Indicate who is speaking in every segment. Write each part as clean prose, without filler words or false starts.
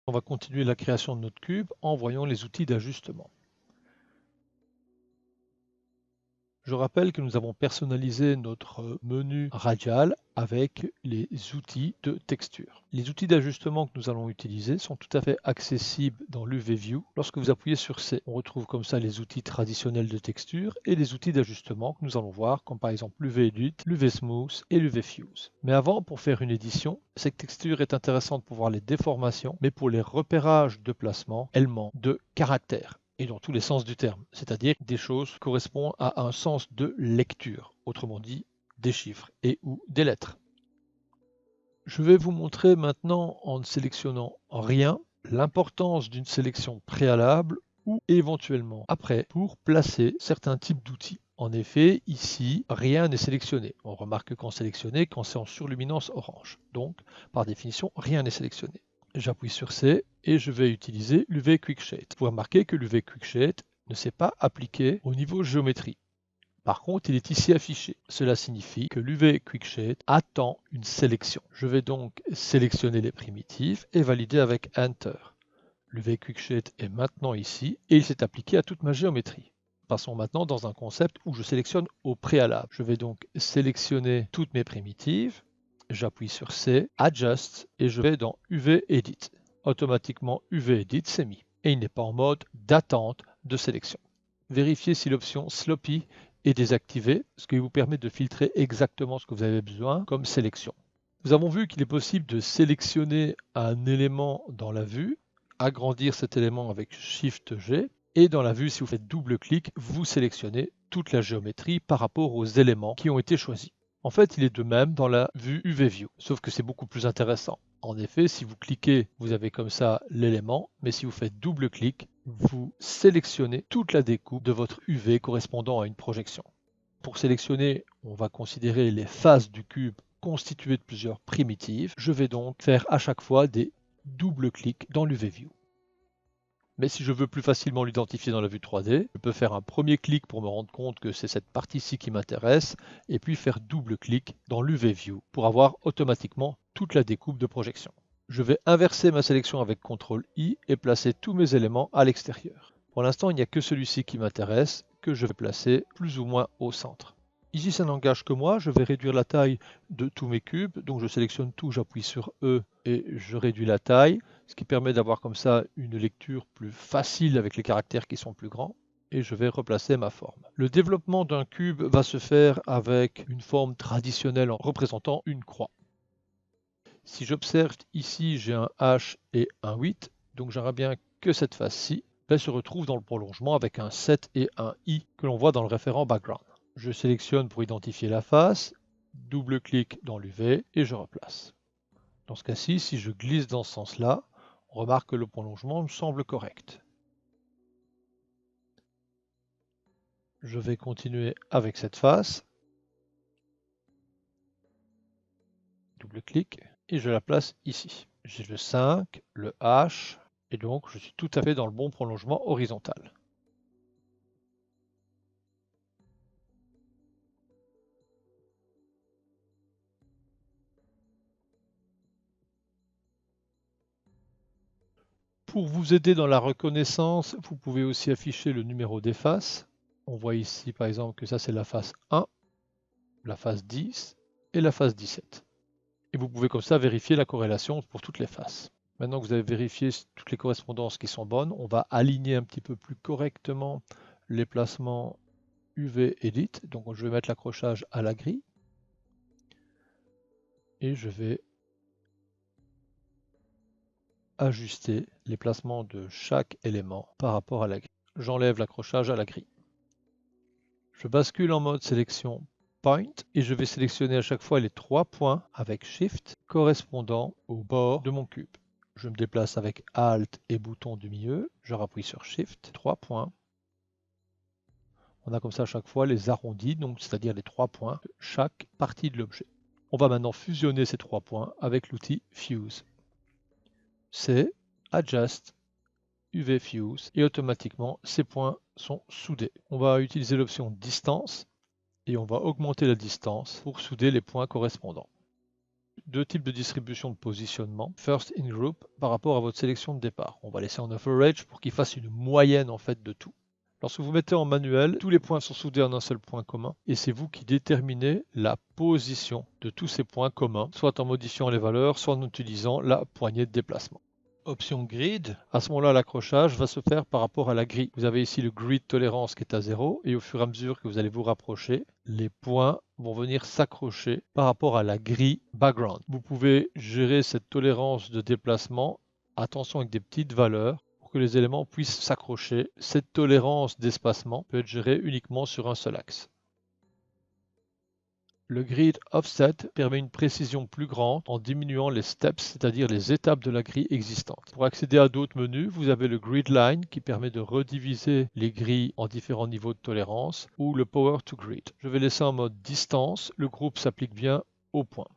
Speaker 1: On va continuer la création de notre cube en voyant les outils d'ajustement. Je rappelle que nous avons personnalisé notre menu radial avec les outils de texture. Les outils d'ajustement que nous allons utiliser sont tout à fait accessibles dans l'UV View. Lorsque vous appuyez sur C, on retrouve comme ça les outils traditionnels de texture et les outils d'ajustement que nous allons voir, comme par exemple l'UV Edit, l'UV Smooth et l'UV Fuse. Mais avant, pour faire une édition, cette texture est intéressante pour voir les déformations, mais pour les repérages de placement, elle manque de caractère. Et dans tous les sens du terme, c'est-à-dire des choses qui correspondent à un sens de lecture, autrement dit des chiffres et ou des lettres. Je vais vous montrer maintenant en ne sélectionnant rien l'importance d'une sélection préalable ou éventuellement après pour placer certains types d'outils. En effet, ici, rien n'est sélectionné. On remarque qu'en sélectionné quand c'est en surluminance orange. Donc, par définition, rien n'est sélectionné. J'appuie sur C et je vais utiliser l'UV Quick Shade. Vous remarquez que l'UV Quick Shade ne s'est pas appliqué au niveau géométrie. Par contre, il est ici affiché. Cela signifie que l'UV Quick Shade attend une sélection. Je vais donc sélectionner les primitives et valider avec Enter. L'UV Quick Shade est maintenant ici et il s'est appliqué à toute ma géométrie. Passons maintenant dans un concept où je sélectionne au préalable. Je vais donc sélectionner toutes mes primitives. J'appuie sur C, Adjust et je vais dans UV Edit. Automatiquement, UV Edit s'est mis et il n'est pas en mode d'attente de sélection. Vérifiez si l'option Sloppy est désactivée, ce qui vous permet de filtrer exactement ce que vous avez besoin comme sélection. Nous avons vu qu'il est possible de sélectionner un élément dans la vue, agrandir cet élément avec Shift G, et dans la vue, si vous faites double-clic, vous sélectionnez toute la géométrie par rapport aux éléments qui ont été choisis. En fait, il est de même dans la vue UV View, sauf que c'est beaucoup plus intéressant. En effet, si vous cliquez, vous avez comme ça l'élément, mais si vous faites double-clic, vous sélectionnez toute la découpe de votre UV correspondant à une projection. Pour sélectionner, on va considérer les faces du cube constituées de plusieurs primitives. Je vais donc faire à chaque fois des double-clics dans l'UV View. Mais si je veux plus facilement l'identifier dans la vue 3D, je peux faire un premier clic pour me rendre compte que c'est cette partie-ci qui m'intéresse, et puis faire double-clic dans l'UV View pour avoir automatiquement toute la découpe de projection. Je vais inverser ma sélection avec CTRL-I et placer tous mes éléments à l'extérieur. Pour l'instant, il n'y a que celui-ci qui m'intéresse, que je vais placer plus ou moins au centre. Ici, ça n'engage que moi, je vais réduire la taille de tous mes cubes, donc je sélectionne tout, j'appuie sur E et je réduis la taille, ce qui permet d'avoir comme ça une lecture plus facile avec les caractères qui sont plus grands, et je vais replacer ma forme. Le développement d'un cube va se faire avec une forme traditionnelle en représentant une croix. Si j'observe ici, j'ai un H et un 8, donc j'aimerais bien que cette face-ci se retrouve dans le prolongement avec un 7 et un I que l'on voit dans le référent background. Je sélectionne pour identifier la face, double-clic dans l'UV et je replace. Dans ce cas-ci, si je glisse dans ce sens-là, on remarque que le prolongement me semble correct. Je vais continuer avec cette face. Double-clic et je la place ici. J'ai le 5, le H et donc je suis tout à fait dans le bon prolongement horizontal. Pour vous aider dans la reconnaissance, vous pouvez aussi afficher le numéro des faces. On voit ici par exemple que ça c'est la face 1, la face 10 et la face 17. Et vous pouvez comme ça vérifier la corrélation pour toutes les faces. Maintenant que vous avez vérifié toutes les correspondances qui sont bonnes, on va aligner un petit peu plus correctement les placements UV Edit. Donc je vais mettre l'accrochage à la grille. Et je vais ajuster les placements de chaque élément par rapport à la grille. J'enlève l'accrochage à la grille. Je bascule en mode sélection Point et je vais sélectionner à chaque fois les 3 points avec Shift correspondant au bord de mon cube. Je me déplace avec Alt et bouton du milieu, je rappuie sur Shift, 3 points. On a comme ça à chaque fois les arrondis, donc c'est-à-dire les 3 points de chaque partie de l'objet. On va maintenant fusionner ces 3 points avec l'outil Fuse. C'est Adjust, UV Fuse et automatiquement ces points sont soudés. On va utiliser l'option Distance et on va augmenter la distance pour souder les points correspondants. deux types de distribution de positionnement. First in group par rapport à votre sélection de départ. On va laisser en average pour qu'il fasse une moyenne en fait de tout. Lorsque vous mettez en manuel, tous les points sont soudés en un seul point commun et c'est vous qui déterminez la position de tous ces points communs, soit en modifiant les valeurs, soit en utilisant la poignée de déplacement. Option grid, à ce moment-là, l'accrochage va se faire par rapport à la grille. Vous avez ici le grid tolérance qui est à 0 et au fur et à mesure que vous allez vous rapprocher, les points vont venir s'accrocher par rapport à la grille background. Vous pouvez gérer cette tolérance de déplacement, attention avec des petites valeurs, pour que les éléments puissent s'accrocher. Cette tolérance d'espacement peut être gérée uniquement sur un seul axe. Le grid offset permet une précision plus grande en diminuant les steps, c'est-à-dire les étapes de la grille existante. Pour accéder à d'autres menus, vous avez le grid line qui permet de rediviser les grilles en différents niveaux de tolérance ou le power to grid. Je vais laisser en mode distance, le groupe s'applique bien au point.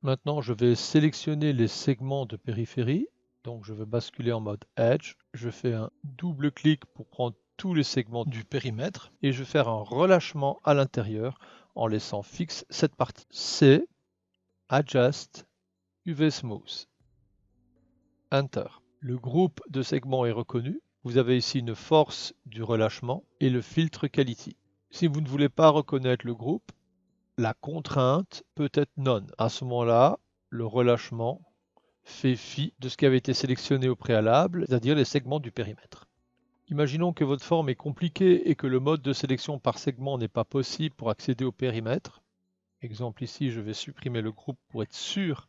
Speaker 1: Maintenant, je vais sélectionner les segments de périphérie. Donc, je vais basculer en mode Edge. Je fais un double clic pour prendre tous les segments du périmètre et je vais faire un relâchement à l'intérieur en laissant fixe cette partie. C, Adjust, UV Smooth. Enter. Le groupe de segments est reconnu. Vous avez ici une force du relâchement et le filtre Quality. Si vous ne voulez pas reconnaître le groupe, la contrainte peut être non. À ce moment-là, le relâchement fait fi de ce qui avait été sélectionné au préalable, c'est-à-dire les segments du périmètre. Imaginons que votre forme est compliquée et que le mode de sélection par segment n'est pas possible pour accéder au périmètre. Exemple ici, je vais supprimer le groupe pour être sûr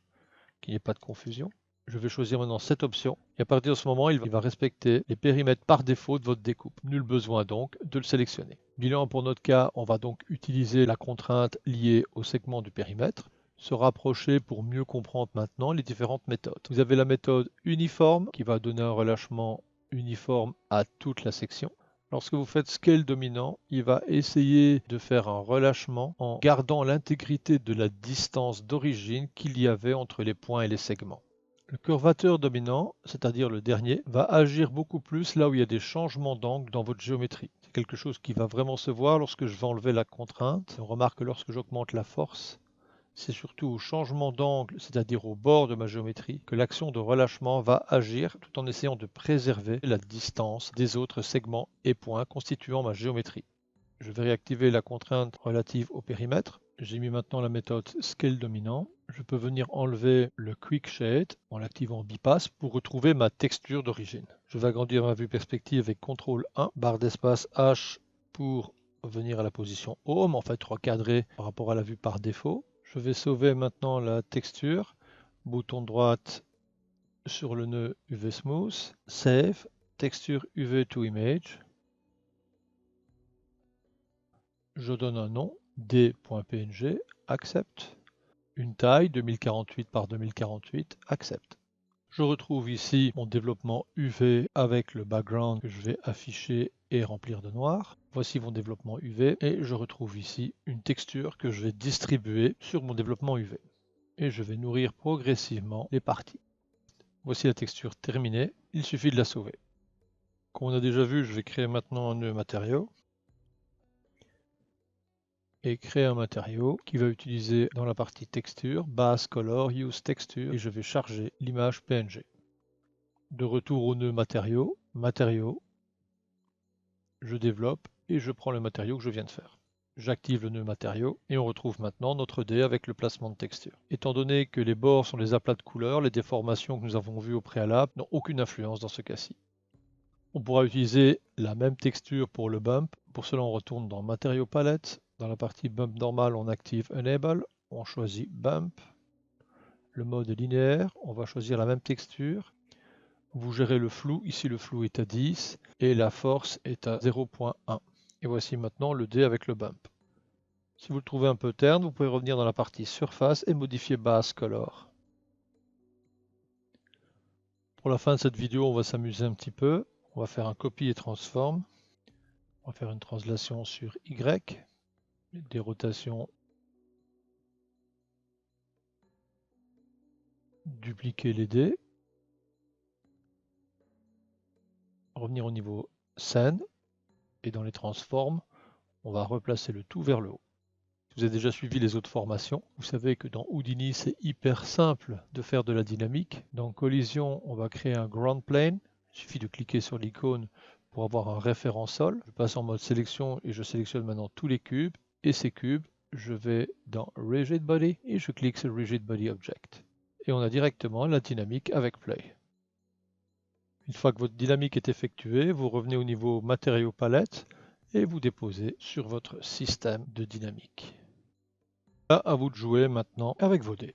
Speaker 1: qu'il n'y ait pas de confusion. Je vais choisir maintenant cette option et à partir de ce moment, il va respecter les périmètres par défaut de votre découpe. Nul besoin donc de le sélectionner. Bilan pour notre cas, on va donc utiliser la contrainte liée au segment du périmètre. Se rapprocher pour mieux comprendre maintenant les différentes méthodes. Vous avez la méthode uniforme qui va donner un relâchement uniforme à toute la section. Lorsque vous faites scale dominant, il va essayer de faire un relâchement en gardant l'intégrité de la distance d'origine qu'il y avait entre les points et les segments. Le curvateur dominant, c'est-à-dire le dernier, va agir beaucoup plus là où il y a des changements d'angle dans votre géométrie. C'est quelque chose qui va vraiment se voir lorsque je vais enlever la contrainte. On remarque que lorsque j'augmente la force, c'est surtout au changement d'angle, c'est-à-dire au bord de ma géométrie, que l'action de relâchement va agir tout en essayant de préserver la distance des autres segments et points constituant ma géométrie. Je vais réactiver la contrainte relative au périmètre. J'ai mis maintenant la méthode Scale dominant. Je peux venir enlever le Quick Shade en l'activant Bypass pour retrouver ma texture d'origine. Je vais agrandir ma vue perspective avec CTRL 1, barre d'espace H pour venir à la position Home, en fait recadrer par rapport à la vue par défaut. Je vais sauver maintenant la texture. Bouton droite sur le nœud UV Smooth. Save. Texture UV to Image. Je donne un nom, d.png, accept. Une taille, 2048 par 2048, accept. Je retrouve ici mon développement UV avec le background que je vais afficher et remplir de noir. Voici mon développement UV et je retrouve ici une texture que je vais distribuer sur mon développement UV. Et je vais nourrir progressivement les parties. Voici la texture terminée, il suffit de la sauver. Comme on a déjà vu, je vais créer maintenant un nœud matériau. Et créer un matériau qui va utiliser dans la partie texture, base color, use texture, et je vais charger l'image PNG. De retour au nœud matériau, je développe et je prends le matériau que je viens de faire. J'active le nœud matériau et on retrouve maintenant notre dé avec le placement de texture. Étant donné que les bords sont les aplats de couleurs, les déformations que nous avons vues au préalable n'ont aucune influence dans ce cas-ci. On pourra utiliser la même texture pour le bump. Pour cela, on retourne dans Matériaux Palette. Dans la partie Bump normale, on active Enable. On choisit Bump. Le mode est linéaire. On va choisir la même texture. Vous gérez le flou. Ici, le flou est à 10 et la force est à 0.1. Et voici maintenant le dé avec le bump. Si vous le trouvez un peu terne, vous pouvez revenir dans la partie Surface et modifier Base Color. Pour la fin de cette vidéo, on va s'amuser un petit peu. On va faire un copie et transform. On va faire une translation sur Y, des rotations, dupliquer les dés, revenir au niveau scène, et dans les transforms, on va replacer le tout vers le haut. vous avez déjà suivi les autres formations, vous savez que dans Houdini, c'est hyper simple de faire de la dynamique. Dans Collision, on va créer un ground plane. Il suffit de cliquer sur l'icône pour avoir un référent sol. Je passe en mode sélection et je sélectionne maintenant tous les cubes. Et ces cubes, je vais dans Rigid Body et je clique sur Rigid Body Object. Et on a directement la dynamique avec Play. Une fois que votre dynamique est effectuée, vous revenez au niveau matériaux palette et vous déposez sur votre système de dynamique. Là, à vous de jouer maintenant avec vos dés.